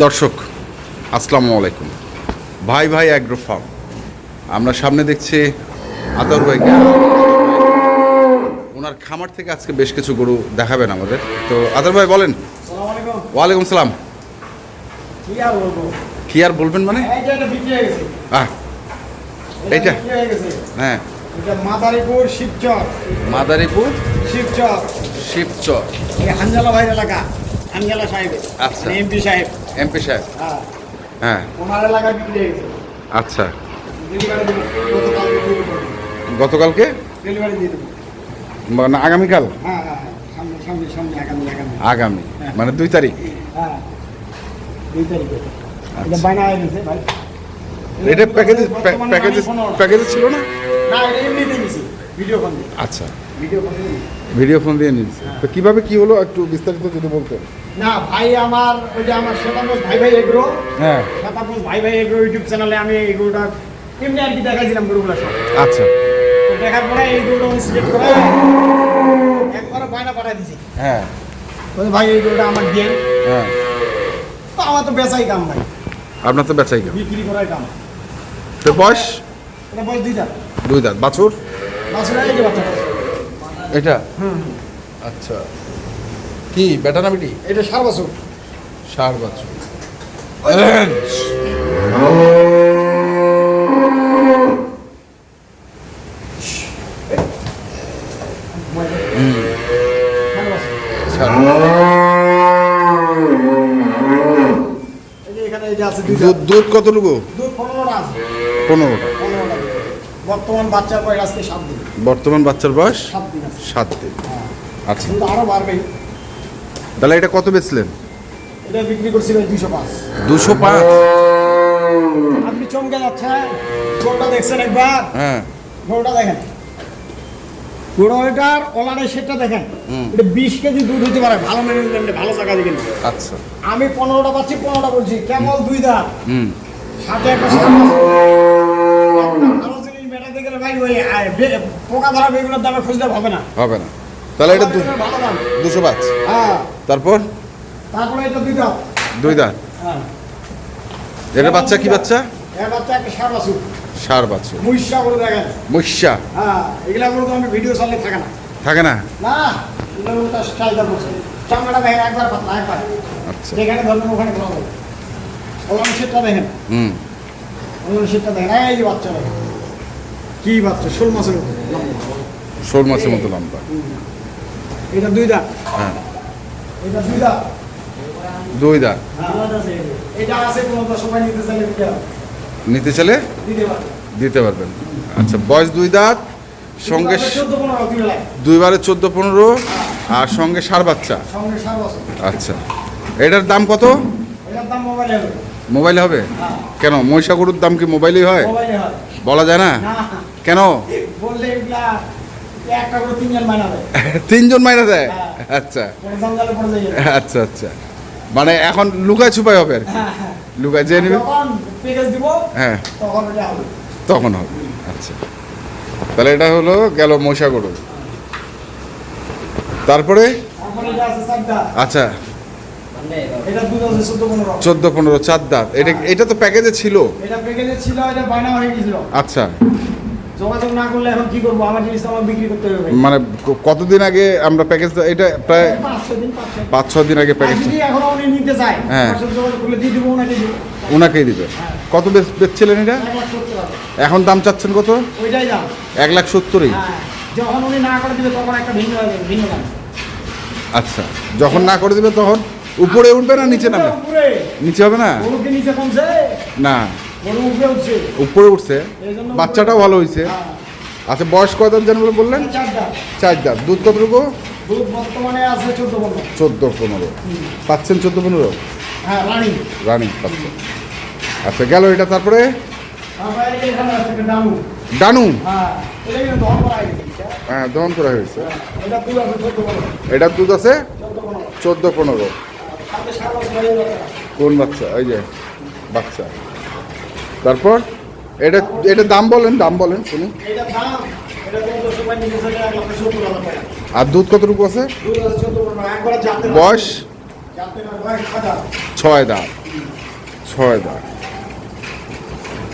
দর্শক আসসালামু আলাইকুম। ভাই ভাই অ্যাগ্রো ফার্ম, আমরা সামনে দেখছি আতর ভাইকে। ওনার খামার থেকে আজকে বেশ কিছু গরু দেখাবেন আমাদের। তো আতর ভাই বলেন। ওয়ালাইকুম সালাম। কি আর বলবেন মানে এইটা? হ্যাঁ, মাদারীপুর শিবচর। মাদারীপুর শিবচর শিবচর হানজালা ভাই এলাকা, হানজালা সাহেব। আচ্ছা, এমপি সাহেব। এমপি সাহেব, হ্যাঁ ওনার এলাকায় বিক্রি হয়ে গেছে। আচ্ছা, গতকালকে ডেলিভারি দিয়ে দেবো। মানে আগামীকাল? হ্যাঁ হ্যাঁ, সামনে সামনে সামনে আগামী আগামী আগামী মানে 2 তারিখ। হ্যাঁ 2 তারিখে এটা বানা হয়ে গেছে ভাই। এটা প্যাকেজে ছিল না? না, এটা এমনিতেই নিছি, ভিডিও ফোন দিয়ে। আচ্ছা, ভিডিও ফোন দিয়ে নিয়েছি। তো কিভাবে কি হলো একটু বিস্তারিত যদি বলতেন। না ভাই, আমার ওই যে আমার শ্বেতাঙ্গজ ভাই ভাই এগ্রো, হ্যাঁ শ্বেতাঙ্গজ ভাই ভাই এগ্রো ইউটিউব চ্যানেলে আমি এই গরুটা এমনি আর কি দেখাইছিলাম গরুগুলো সব। আচ্ছা, তো দেখার পরে এই গরুটা আমি সিলেক্ট করে একবার বায়না পাঠাই দিছি। হ্যাঁ বলে ভাই এই গরুটা আমার দিয়ে। হ্যাঁ, তো আমার তো বেচাই কাম ভাই, আপনার তো বেচাই গেল। বিক্রি করাই কাম। তো বয়স? এটা বয়স 2 দাঁত। 2 দাঁত। বাছুর? বাছুর এই যে বাচ্চা। এটা? হুম, আচ্ছা, কি বেটা না বেটি? এটা 7 বছর। 7 বাছুর। দুধ কতটুকু? দুধ 15টা আছে। 15টা। বর্তমান বাচ্চার বয়স আজকে 7 দিন। বর্তমান বাচ্চার বয়স 7 দিন আছে। 7 দিন। আচ্ছা, দুধ আরো বাড়বে। তাহলে এটা কত বেচলেন? এটা বিক্রি করছিল 205। 205? আপনি চমকে যাচ্ছেন। গরুটা দেখছেন একবার? হ্যাঁ, গরুটা দেখেন। গরুটার ওলানের সেটটা দেখেন। এটা 20 কেজি দুধ হতে পারে ভালো ম্যানেজমেন্টে, ভালো জায়গা দিবেন। আচ্ছা, আমি 15টা পাচ্ছি, 15টা বলছি, কেবল 2 দাঁত। সাথে একটা ভালো জিনিস বেটাতে গেলে ভাই ওই পোকা ধরা বেগুলোর দামে খুঁজলে হবে না। হবে না। তাহলে এটা ভালো দাম। 205। হ্যাঁ, তারপরে এটা 2 দাঁত। 2 দাঁত। হ্যাঁ, এটা বাচ্চা কি বাচ্চা? এর বাচ্চা একটা 7 বছর। 7 বাছুর। মুইশা করে দেখেন। মহিষা? হ্যাঁ, এগুলা করে তো আমি ভিডিও চালিয়ে থাকে না। থাকে না? না, এগুলো তো স্টাইলটা বলছে। চামড়াটা দেখেন একবার পাতলা, একবার। আচ্ছা, যেখানে ধরবেন ওখানে ভালো হবে। ওলান সেটটা দেখেন। ওলান সেটটা দেখেন। এই যে বাচ্চা দেখেন। কি বাচ্চা, 16 মাসের মতো লম্বা। 16 মাসের মতো লম্বা। এটা 2 দাঁত। হ্যাঁ, এটা 2 দাঁত। 2 দাঁত। এটা আছে কোনো তো সময় নিতে চাইলে নিতে চলে দিতে পারবে। দিতে পারবেন। আচ্ছা, বয়স 2 দাঁত, সঙ্গে 14-15 দিন লাগে। 2 বারে 14-15, আর সঙ্গে 7 বাচ্চা। সঙ্গে 7 বছর। আচ্ছা, এটার দাম কত? এটার দাম মোবাইলে হবে। মোবাইলে হবে? হ্যাঁ। কেন, মহিষা গরুর দাম কি মোবাইলেই হয়? মোবাইলে হয়। বলা যায় না? না, কেন? বললে এগুলা একটা করে 3 জন মাইনা দেয়। 3 জন মাইনা দেয়? হ্যাঁ। আচ্ছা পরে জঙ্গলে পড়ে যায়। আচ্ছা আচ্ছা, মানে এখন লুকায় ছুপায় হবে আর কি। হ্যাঁ হ্যাঁ, লুকায় যে নেবে যখন প্যাকেজ দিব হ্যাঁ তখন এটা হবে। তখন হবে। আচ্ছা, তাহলে এটা হলো গেল মহিষা গরু। তারপরে তারপরে এটা আছে 4 দাঁত। আচ্ছা, এটা দুধ আছে 14-15। 14-15, 4 দাঁত। এটা তো প্যাকেজে ছিল? এটা প্যাকেজে ছিল, এটা বায়না হয়ে গিয়েছিল। আচ্ছা, যোগাযোগ না করলে এখন কি করবো, আমার জিনিসটা আমার বিক্রি করতে হবে। মানে কতদিন আগে আমরা প্যাকেজ, এটা প্রায় 5-6 দিন। 5-6 দিন আগে প্যাকেজ। যদি এখন উনি নিতে চায়, হ্যাঁ। আমার সাথে যোগাযোগ করলে দিয়ে দিব, ওনাকে দিব। ওনাকেই দিবে। কত বেচছিলেন এটা? 1,70,000 টাকা। এখন দাম চাচ্ছেন কত? ওইটাই দাম। 1,70,000। হ্যাঁ, যখন উনি না করে দিবে তখন একটা ভিন্ন দাম। আচ্ছা, যখন না করে দিবে তখন উপরে উঠবে না নিচে নামবে? উপরে। নিচে হবে না? গরুকে নিচে কমছে, না, গরু উপরে উঠছে। উপরে উঠছে। এই জন্য বাচ্চাটাও ভালো হয়েছে। হ্যাঁ। আচ্ছা, বয়স কত দাঁত জানবো বললেন? 4 দাঁত। 4 দাঁত। দুধ কতটুকু? দুধ বর্তমানে আছে 14-15। 14-15 পাচ্ছেন? 14-15 হ্যাঁ, রানী। রানিং পাচ্ছেন। আচ্ছা, গেল এটা। তারপরে তারপরে এখানে আছে একটা ডানু। ডানু? হ্যাঁ, এটা কিন্তু দহন করা হয়েছে। হ্যাঁ, দহন করা হয়েছে। এটা দুধ আছে 14-15। এটার দুধ আছে 14-15। 14-15। সাথে 7 বছর হয়ে গেছে। কোন বাচ্চা? এই যে বাচ্চা। তারপর এটার দাম বলেন, শুনি। এটার দাম, এটা 1400 টাকা নিচে চলে 1,70,000 টাকা। আর দুধ কতটুকু আছে? দুধ আছে 14-15। একবার জাতে বয়স? জাতে না বয়স 6 দাঁত। 6 দাঁত। 6 দাঁত।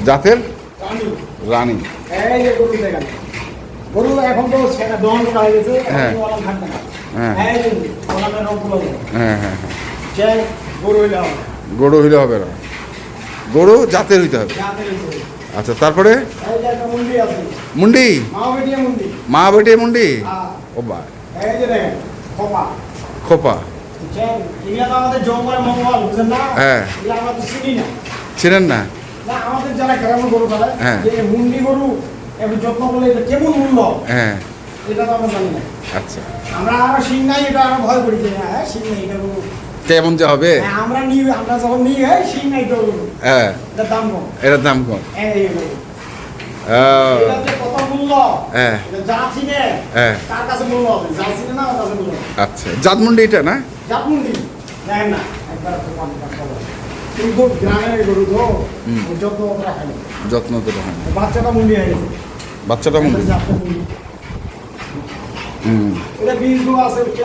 জাতের রানী। রানী। এই যে গরু দেখেন, গরু এখন তো দহন করা হয়ে গেছে, হ্যাঁ। এখন ওলান থাকবে না। হ্যাঁ। এই যে ওলানের রংগুলো দেখেন। হ্যাঁ হ্যাঁ হ্যাঁ। সে গরু হইলে হবে, গরু হইলে হবে না, গরু জাতের হইতে হবে। জাতের হইলে। আচ্ছা, তারপরে এই যে একটা মুন্ডি আছে, মুন্ডি, মা বেটিয়া মুন্ডি। মা বেটে মুন্ডি। হ্যাঁ। ও বা, এই যে দেখেন খোপা, খোপা। বুঝছেন? এগুলা তো আমাদের জঙ্গলের মঙ্গল, বুঝছেন না? হ্যাঁ। এগুলা আমরা তো চিনি না। ছিলেন না? না, আমাদের যারা গ্রামের গরু পালে, হ্যাঁ। যে মুন্ডি গরু একটু যত্ন করলে এটা কেমন মূল্য, হ্যাঁ। এটা তো আমরা জানি না। আচ্ছা, আমরা আরো শিং নাই, এটা আমরা ভয় করি যে হ্যাঁ শিং নাই এটা গরু। কেমন যে হবে? হ্যাঁ, আমরা যখন নিই হ্যাঁ শিং নাই তো গরু, হ্যাঁ, এটার দাম কম। এটার দাম কম। এই গরু। আহ, এটার যে কত মূল্য, হ্যাঁ। এটা যা চিনে হ্যাঁ। তার কাছে মূল্য হবে, যা চিনে না ওর কাছে মূল্য হবে। আচ্ছা, জাত মুন্ডি এটা না? জাত মুন্ডি দেখেন না, একবার তো পান খাবো। কিন্তু গ্রামের গরু তো ওর যত্ন অতটা হয় না। যত্ন তো হয় না। বাচ্চাটা মুন্ডি হয়ে গেছে, বাচ্চাটা মুন্ডি। জাতটা মুন্ডি। হুম। এটা বীজ দেওয়া আছে কে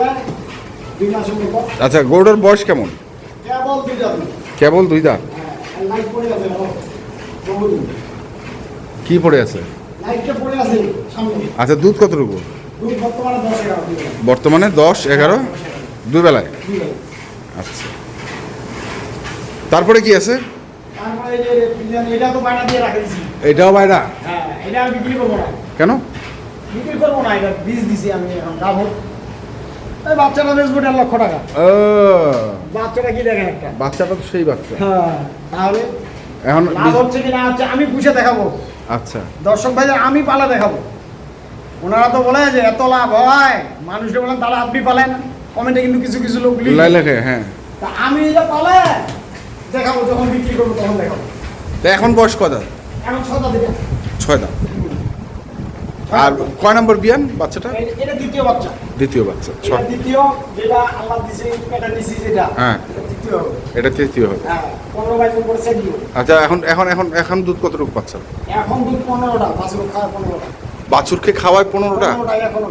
2 মাসের মতো, আচ্ছা, গরুটার বয়স কেমন? কেবল 2 দাঁত। কেবল 2 দাঁত। হ্যাঁ, লাইট পড়ে আছে না, বহুদিন কি পড়ে আছে? লাইটটা পড়ে আছে সামনে। আচ্ছা, দুধ কতটুকু? দুধ বর্তমানে 10-11 দিন। বর্তমানে 10-11 দুই বেলায়। আচ্ছা, তারপরে কি আছে? তারপরে এই যে এটা তো বায়না দিয়ে রাখেছি। এটাও বাইরা? হ্যাঁ, এটা আমি বিক্রি করবো না, কেন? বিক্রি করবো না, এটা বীজ দিছি আমি এখন গাভর। এই বাচ্চাটা বেচবো 1.5 লক্ষ টাকা। ও, বাচ্চাটা কি দেখেন একটা। বাচ্চাটা তো সেই বাচ্চা। হ্যাঁ, তাহলে এখন লাভ হচ্ছে কি না হচ্ছে আমি বুঝে দেখাবো। আচ্ছা, দর্শক ভাইদের আমি পালা দেখাবো। ওনারা তো বলে যে এত লাভ হয়, মানুষকে বলেন তাহলে আপনি পালেন। কমেন্টে কিন্তু কিছু কিছু লোক লিখে। লেখে, হ্যাঁ। তা আমি এটা পালে দেখাবো, যখন বিক্রি করবো তখন দেখাবো। তা এখন বয়স কত? এখন 6টা দিকে 6 দাঁত। আর কয় নম্বর বিয়ান বাচ্চাটা? এটা দ্বিতীয় বাচ্চা। দ্বিতীয় বাচ্চা। এটা দ্বিতীয়, যেটা আল্লাহ দিছে এটা দিছি যেটা, হ্যাঁ। এটা তৃতীয় হবে। এটা তৃতীয় হবে। হ্যাঁ, 15-22 করে সেট দিও। আচ্ছা, এখন দুধ কতটুকু পাচ্ছেন? এখন দুধ 15টা, বাছুর খায় 15টা। বাছুরকে খাওয়ায় 15টা? 15টা এখনো।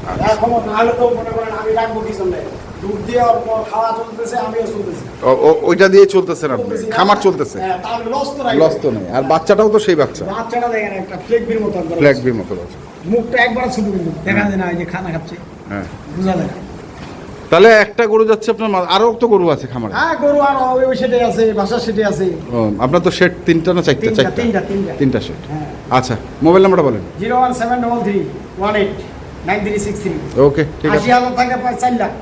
আচ্ছা। এখনো নাহলে তো মনে করেন আমি রাখবো কি জন্য? দুধ দিয়ে ওর পর খাওয়া চলতেছে, আমিও চলতেছি। ওইটা দিয়ে চলতেছেন আপনি? খামার চলতেছে? হ্যাঁ, তাহলে লস তো নাই। লস তো নেই। আর বাচ্চাটাও তো সেই বাচ্চা, বাচ্চাটা দেখেন একটা ফ্লেগবির মতো একবার। ব্ল্যাকবির মতো বাচ্চা। মুখটা একবার ছোট কিন্তু দেখা যায় না, এই যে খানা খাচ্ছে হ্যাঁ। বুঝা যায় না। তাহলে একটা গরু যাচ্ছে আপনার, আরো তো গরু আছে খামারে? হ্যাঁ, গরু আর ওই সেটাই আছে, বাসা সেটাই আছে। ও, আপনার তো শেড 3টা না 4টা? তিনটা। 3টা শেড। হ্যাঁ। আচ্ছা, মোবাইল নাম্বারটা বলেন। 01733189363। ওকে, ঠিক আছে। 80,000 টাকা প্রায় 4 লাখ।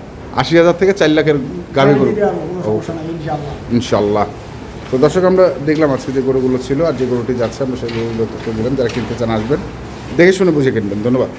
80,000 থেকে 4 লাখের গাভী গরু। দিতে পারবো, কোনো সমস্যা নাই, ইনশাআল্লাহ। ইনশাল্লাহ। তো দর্শক, আমরা দেখলাম আজকে যে গরুগুলো ছিল আর যে গরুটি যাচ্ছে, আমরা সেই গরুগুলো তথ্য দিলাম। যারা কিনতে চান আসবেন, দেখে শুনে বুঝে কিনবেন। ধন্যবাদ।